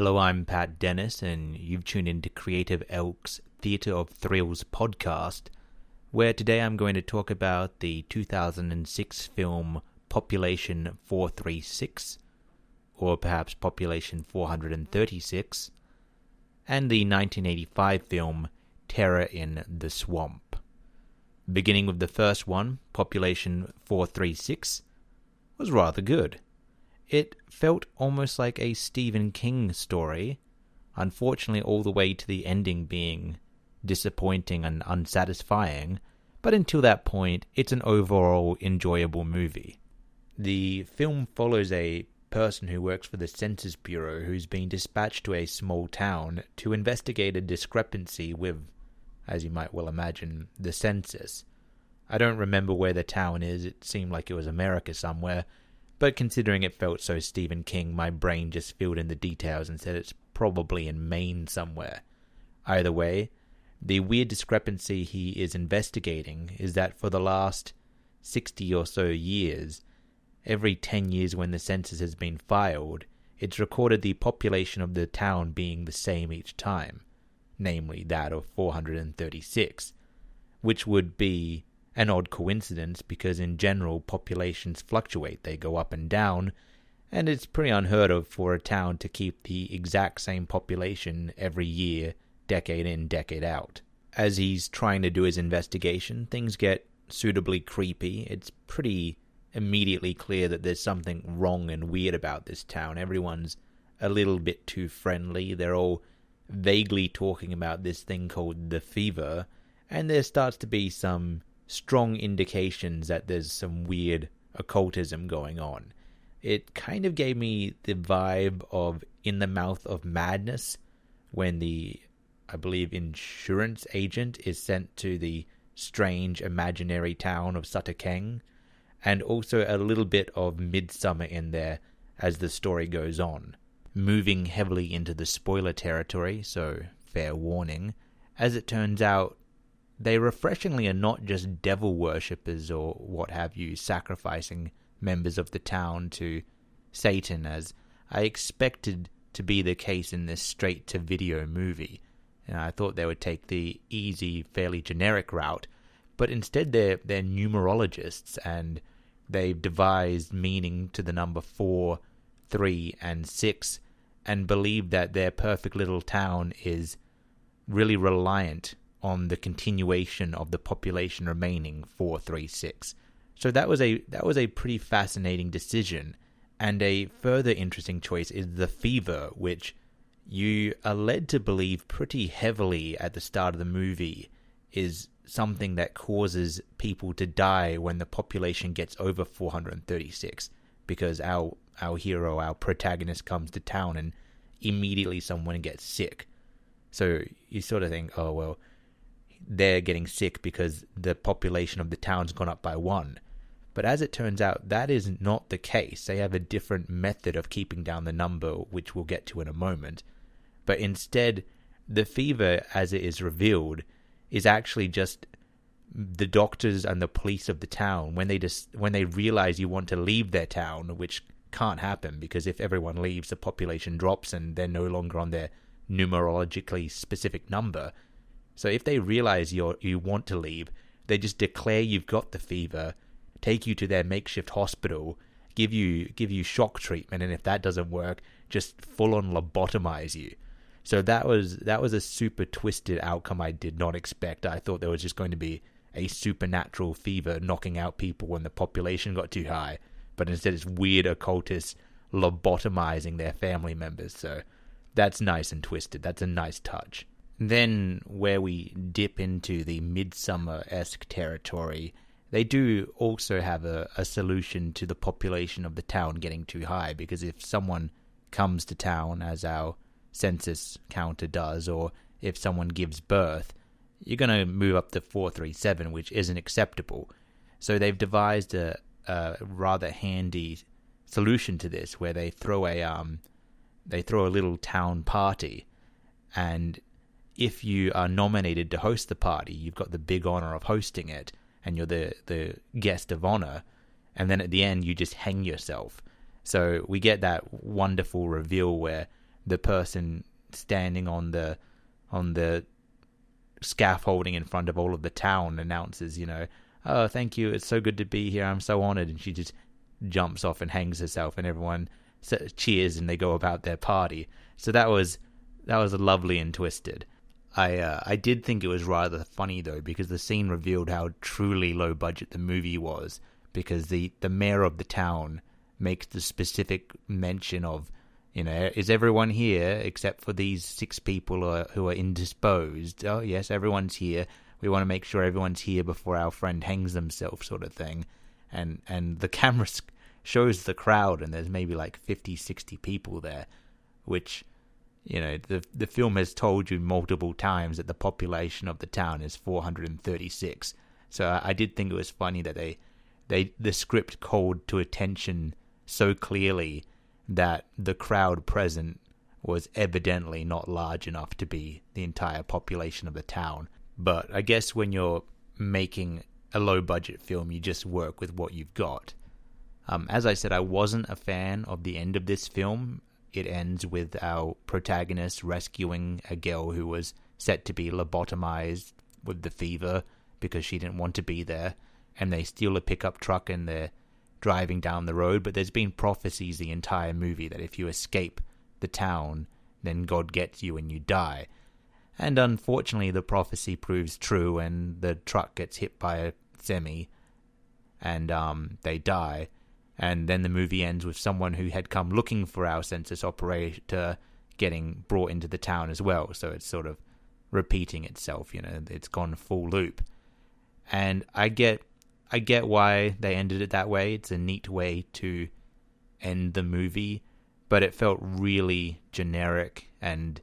Hello, I'm Pat Dennis, and you've tuned into Creative Elk's Theatre of Thrills podcast, where today I'm going to talk about the 2006 film Population 436, or perhaps Population 436, and the 1985 film Terror in the Swamp. Beginning with the first one, Population 436, was rather good. It felt almost like a Stephen King story, unfortunately all the way to the ending being disappointing and unsatisfying, but until that point, it's an overall enjoyable movie. The film follows a person who works for the Census Bureau who's been dispatched to a small town to investigate a discrepancy with, as you might well imagine, the census. I don't remember where the town is, it seemed like it was America somewhere, but considering it felt so Stephen King, my brain just filled in the details and said it's probably in Maine somewhere. Either way, the weird discrepancy he is investigating is that for the last 60 or so years, every 10 years when the census has been filed, it's recorded the population of the town being the same each time, namely that of 436, which would be an odd coincidence because in general populations fluctuate, they go up and down, and it's pretty unheard of for a town to keep the exact same population every year, decade in, decade out. As he's trying to do his investigation, things get suitably creepy. It's pretty immediately clear that there's something wrong and weird about this town. Everyone's a little bit too friendly. They're all vaguely talking about this thing called the fever, and there starts to be some strong indications that there's some weird occultism going on. It kind of gave me the vibe of In the Mouth of Madness, when the, I believe, insurance agent is sent to the strange imaginary town of Sutterkeng, and also a little bit of Midsummer in there as the story goes on. Moving heavily into the spoiler territory, so fair warning, as it turns out, they refreshingly are not just devil worshippers or what have you, sacrificing members of the town to Satan, as I expected to be the case in this straight-to-video movie. And I thought they would take the easy, fairly generic route, but instead they're numerologists, and they've devised meaning to the number 4, 3, and 6, and believe that their perfect little town is really reliant on the continuation of the population remaining 436. So that was a pretty fascinating decision, and a further interesting choice is the fever, which you are led to believe pretty heavily at the start of the movie is something that causes people to die when the population gets over 436, because our hero, our protagonist, comes to town and immediately someone gets sick. So you sort of think, oh well, they're getting sick because the population of the town's gone up by 1. But as it turns out, that is not the case. They have a different method of keeping down the number, which we'll get to in a moment. But instead, the fever, as it is revealed, is actually just the doctors and the police of the town. When they realize you want to leave their town, which can't happen because if everyone leaves, the population drops and they're no longer on their numerologically specific number. So if they realize you want to leave, they just declare you've got the fever, take you to their makeshift hospital, give you shock treatment, and if that doesn't work, just full on lobotomize you. So that was a super twisted outcome I did not expect. I thought there was just going to be a supernatural fever knocking out people when the population got too high, but instead it's weird occultists lobotomizing their family members. So that's nice and twisted. That's a nice touch. Then, where we dip into the Midsummer-esque territory, they do also have a solution to the population of the town getting too high, because if someone comes to town, as our census counter does, or if someone gives birth, you're going to move up to 437, which isn't acceptable. So they've devised a rather handy solution to this, where they throw a little town party, and if you are nominated to host the party, you've got the big honor of hosting it, and you're the guest of honor, and then at the end you just hang yourself. So we get that wonderful reveal where the person standing on the scaffolding in front of all of the town announces, "Oh, thank you, it's so good to be here, I'm so honored," and she just jumps off and hangs herself, and everyone cheers and they go about their party. So that was lovely and twisted. I did think it was rather funny though, because the scene revealed how truly low budget the movie was, because the mayor of the town makes the specific mention of, is everyone here except for these 6 people who are indisposed? Oh yes, everyone's here. We want to make sure everyone's here before our friend hangs themselves, sort of thing. And the camera shows the crowd, and there's maybe like 50, 60 people there, which, the film has told you multiple times that the population of the town is 436. So I did think it was funny that the script called to attention so clearly that the crowd present was evidently not large enough to be the entire population of the town. But I guess when you're making a low-budget film, you just work with what you've got. As I said, I wasn't a fan of the end of this film. It ends with our protagonist rescuing a girl who was set to be lobotomized with the fever because she didn't want to be there. And they steal a pickup truck and they're driving down the road. But there's been prophecies the entire movie that if you escape the town, then God gets you and you die. And unfortunately, the prophecy proves true, and the truck gets hit by a semi, and they die. And then the movie ends with someone who had come looking for our census operator getting brought into the town as well. So it's sort of repeating itself, it's gone full loop. And I get why they ended it that way. It's a neat way to end the movie, but it felt really generic and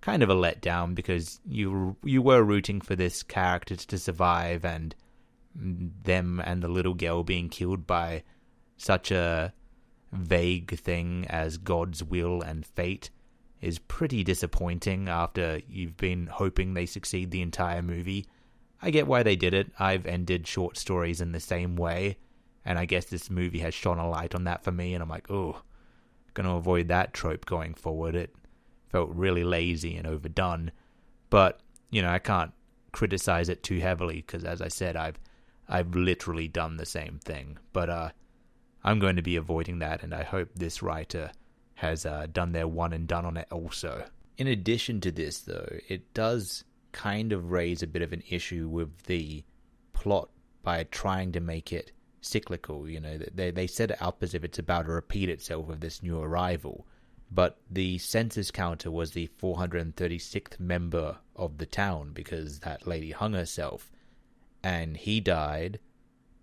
kind of a letdown, because you were rooting for this character to survive, and them and the little girl being killed by such a vague thing as God's will and fate is pretty disappointing after you've been hoping they succeed the entire movie. I get why they did it. I've ended short stories in the same way, and I guess this movie has shone a light on that for me, and I'm like, oh, gonna avoid that trope going forward. It felt really lazy and overdone, but I can't criticize it too heavily, because as I said, I've literally done the same thing. But I'm going to be avoiding that, and I hope this writer has done their one and done on it also. In addition to this, though, it does kind of raise a bit of an issue with the plot by trying to make it cyclical. They set it up as if it's about to repeat itself with this new arrival. But the census counter was the 436th member of the town, because that lady hung herself, and he died,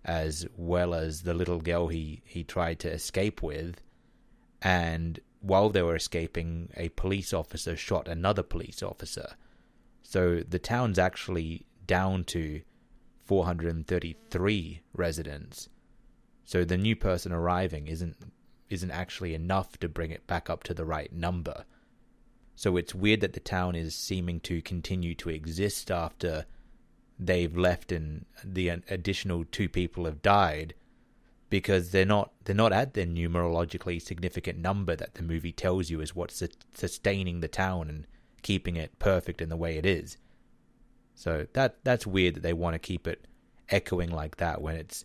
as well as the little girl he tried to escape with. And while they were escaping, a police officer shot another police officer. So the town's actually down to 433 residents. So the new person arriving isn't actually enough to bring it back up to the right number. So it's weird that the town is seeming to continue to exist after they've left and the additional 2 people have died, because they're not at their numerologically significant number that the movie tells you is what's sustaining the town and keeping it perfect in the way it is. So that's weird that they want to keep it echoing like that when it's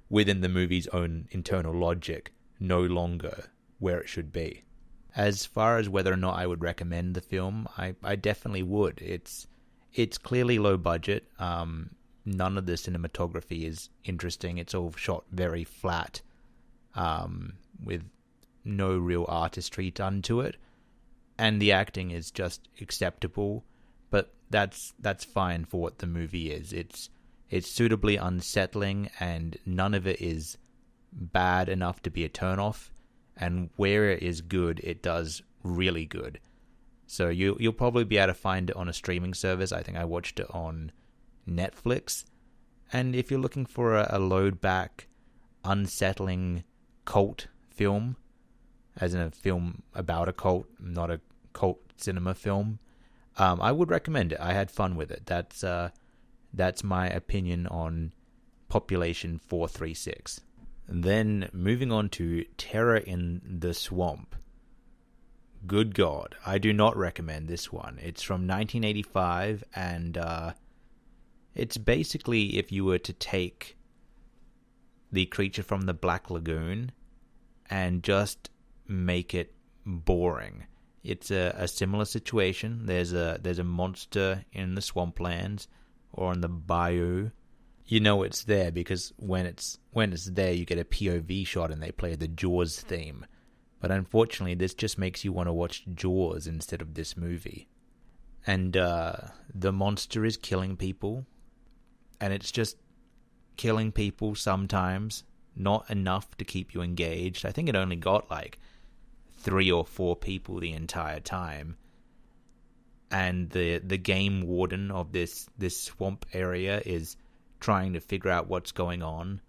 within the movie's own internal logic no longer where it should be. As far as whether or not I would recommend the film, I definitely would. It's clearly low budget. None of the cinematography is interesting. It's all shot very flat, with no real artistry done to it. And the acting is just acceptable, but that's fine for what the movie is. It's suitably unsettling, and none of it is bad enough to be a turn-off. And where it is good, it does really good. So you'll probably be able to find it on a streaming service. I think I watched it on Netflix. And if you're looking for a load-back, unsettling cult film, as in a film about a cult, not a cult cinema film, I would recommend it. I had fun with it. That's my opinion on Population 436. And then moving on to Terror in the Swamp, good God, I do not recommend this one. It's from 1985, and it's basically if you were to take the creature from the Black Lagoon and just make it boring. It's a similar situation. There's a monster in the swamplands or in the bayou. You know it's there because when it's there, you get a POV shot and they play the Jaws theme. But unfortunately, this just makes you want to watch Jaws instead of this movie. And the monster is killing people, and it's just killing people sometimes, not enough to keep you engaged. I think it only got like 3 or 4 people the entire time. And the game warden of this swamp area is trying to figure out what's going on.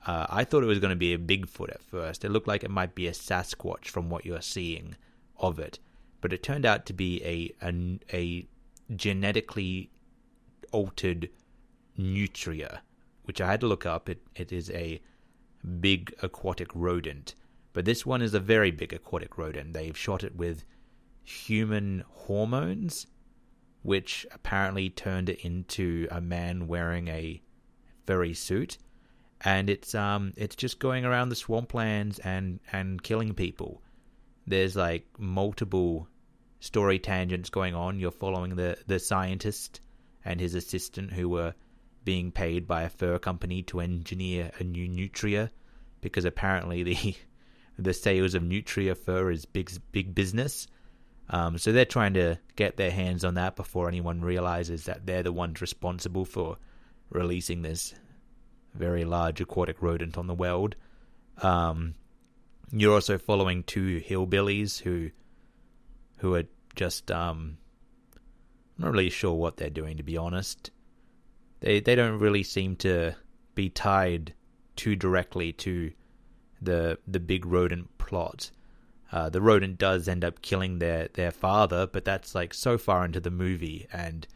I thought it was going to be a Bigfoot at first. It looked like it might be a Sasquatch from what you're seeing of it. But it turned out to be a genetically altered nutria, which I had to look up. It is a big aquatic rodent. But this one is a very big aquatic rodent. They've shot it with human hormones, which apparently turned it into a man wearing a furry suit. And it's just going around the swamplands and killing people. There's like multiple story tangents going on. You're following the scientist and his assistant who were being paid by a fur company to engineer a new nutria, because apparently the sales of nutria fur is big business. So they're trying to get their hands on that before anyone realizes that they're the ones responsible for releasing this very large aquatic rodent on the world. You're also following 2 hillbillies who are just I'm not really sure what they're doing, to be honest. They don't really seem to be tied too directly to the big rodent plot. The rodent does end up killing their father, but that's like so far into the movie, and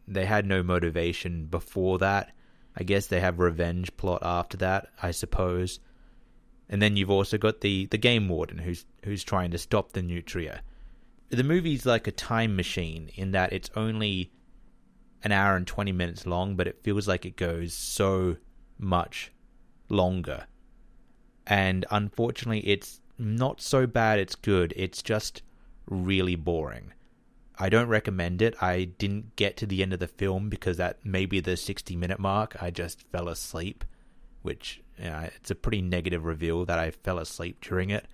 they had no motivation before that. I guess they have revenge plot after that, I suppose. And then you've also got the game warden who's trying to stop the nutria. The movie's like a time machine in that it's only an hour and 20 minutes long, but it feels like it goes so much longer. And unfortunately, it's not so bad it's good. It's just really boring. I don't recommend it. I didn't get to the end of the film because at maybe the 60-minute mark, I just fell asleep, which it's a pretty negative reveal that I fell asleep during it.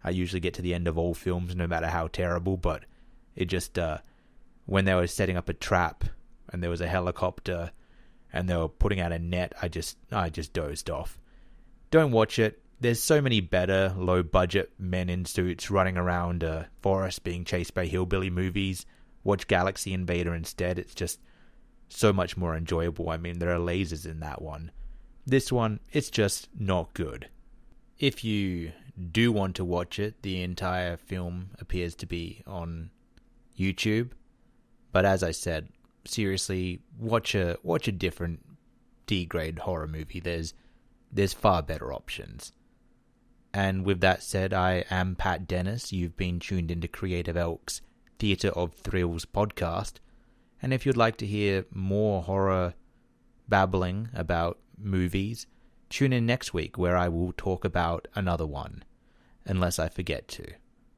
I usually get to the end of all films, no matter how terrible, but it just, when they were setting up a trap and there was a helicopter and they were putting out a net, I just dozed off. Don't watch it. There's so many better low-budget men in suits running around a forest being chased by hillbilly movies. Watch Galaxy Invader instead. It's just so much more enjoyable. I mean, there are lasers in that one. This one, it's just not good. If you do want to watch it, the entire film appears to be on YouTube. But as I said, seriously, watch a different D-grade horror movie. There's far better options. And with that said, I am Pat Dennis. You've been tuned into Creative Elk's Theatre of Thrills podcast. And if you'd like to hear more horror babbling about movies, tune in next week where I will talk about another one, unless I forget to.